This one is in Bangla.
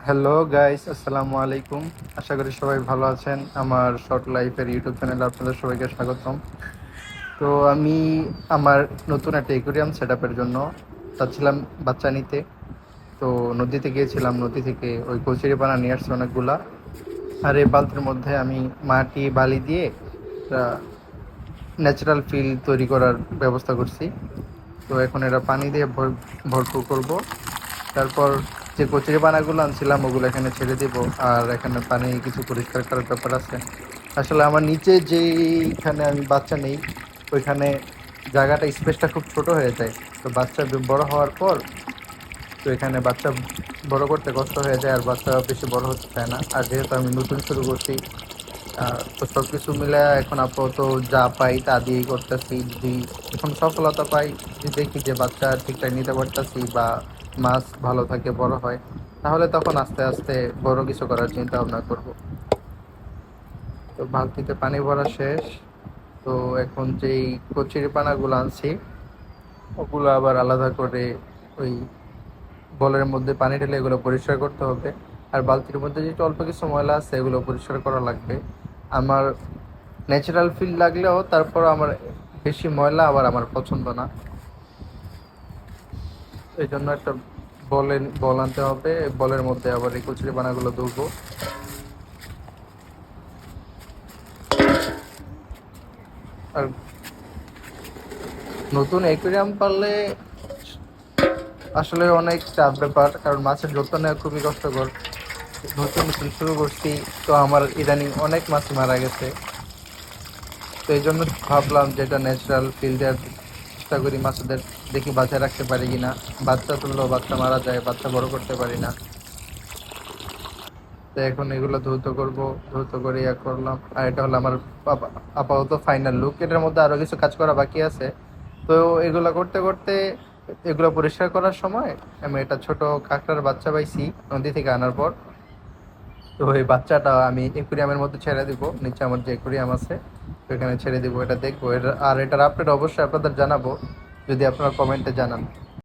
হ্যালো গাইস, আসসালামু আলাইকুম। আশা করি সবাই ভালো আছেন। আমার শর্ট লাইফের ইউটিউব চ্যানেলে আপনাদের সবাইকে স্বাগতম। তো আমি আমার নতুন একটা অ্যাকুয়ারিয়াম সেট আপের জন্য চাচ্ছিলাম বাচ্চা নিতে। তো নদীতে গিয়েছিলাম, নদী থেকে ওই কচুরিপানা নিয়ে আসছি অনেকগুলা। আর এই বালতির মধ্যে আমি মাটি বালি দিয়ে একটা ন্যাচারাল ফিল তৈরি করার ব্যবস্থা করছি। তো এখন এটা পানি দিয়ে ভরপুর করব। তারপর যে কচুরিপানাগুলো আনছিলাম ওগুলো এখানে ছেড়ে দিব। আর এখানে পানি কিছু পরিষ্কার করার ব্যাপার আছে। আসলে আমার নিচে যেইখানে আমি বাচ্চা নেই, ওইখানে জায়গাটা স্পেসটা খুব ছোট হয়ে যায়। তো বাচ্চা বড় হওয়ার পর তো এখানে বাচ্চা বড় করতে কষ্ট হয়ে যায়, আর বাচ্চা বেশি বড় হতে চায় না। আর যেহেতু আমি নতুন শুরু করছি, তো সব কিছু মিলে এখন আপাতত যা পাই তা দিয়েই করতেছি। যদি এখন সফলতা পাই, যদি দেখি যে বাচ্চা ঠিকঠাক নিতে পারতেছি বা মাছ ভালো থাকে, বড় হয়, তাহলে তখন আস্তে আস্তে বড় কিছু করার চিন্তা ভাবনা করব। তো বালতিতে পানি ভরা শেষ। তো এখন যেই কচুরিপানাগুলো আনছি ওগুলো আবার আলাদা করে ওই বলের মধ্যে পানি ঢেলে এগুলো পরিষ্কার করতে হবে। আর বালতির মধ্যে যেটা অল্প কিছু ময়লা আছে এগুলো পরিষ্কার করা লাগবে। আমার ন্যাচারাল ফিল লাগলেও তারপর আমার বেশি ময়লা আবার আমার পছন্দ না। এই জন্য একটা বল আনতে হবে, বলের মধ্যে আবার এই কচুরিপানাগুলো ধুবো। আর নতুন অ্যাকুয়ারিয়াম পারলে আসলে অনেক চাপ ব্যাপার, কারণ মাছের যত্ন নেওয়া খুবই কষ্টকর। নতুন নতুন শুরু করছি, তো আমার ইদানিং অনেক মাছ মারা গেছে। তো এই জন্য ভাবলাম যে এটা ন্যাচারাল ফিল দেওয়ার চেষ্টা করি মাছদের, দেখি বাঁচায় রাখতে পারি কিনা। বাচ্চা তুললেও বাচ্চা মারা যায়, বাচ্চা বড় করতে পারি না। তো এখন এগুলো দ্রুত করব, দ্রুত করে ইয়া করলাম। আর এটা হলো আমার আপাতত ফাইনাল লুক। এটার মধ্যে আরো কিছু কাজ করা বাকি আছে। তো এগুলো করতে করতে, এগুলো পরিষ্কার করার সময় আমি একটা ছোট কাঁকড়ার বাচ্চা পাইছি নদী থেকে আনার পর। তো এই বাচ্চাটা আমি একুরিয়ামের মধ্যে ছেড়ে দিব, নিচে আমার যে একুরিয়াম আছে ওইখানে ছেড়ে দিব। এটা দেখবো, এটা আর এটার আপডেট অবশ্যই আপনাদের জানাবো যদি আপনারা কমেন্টে জানান।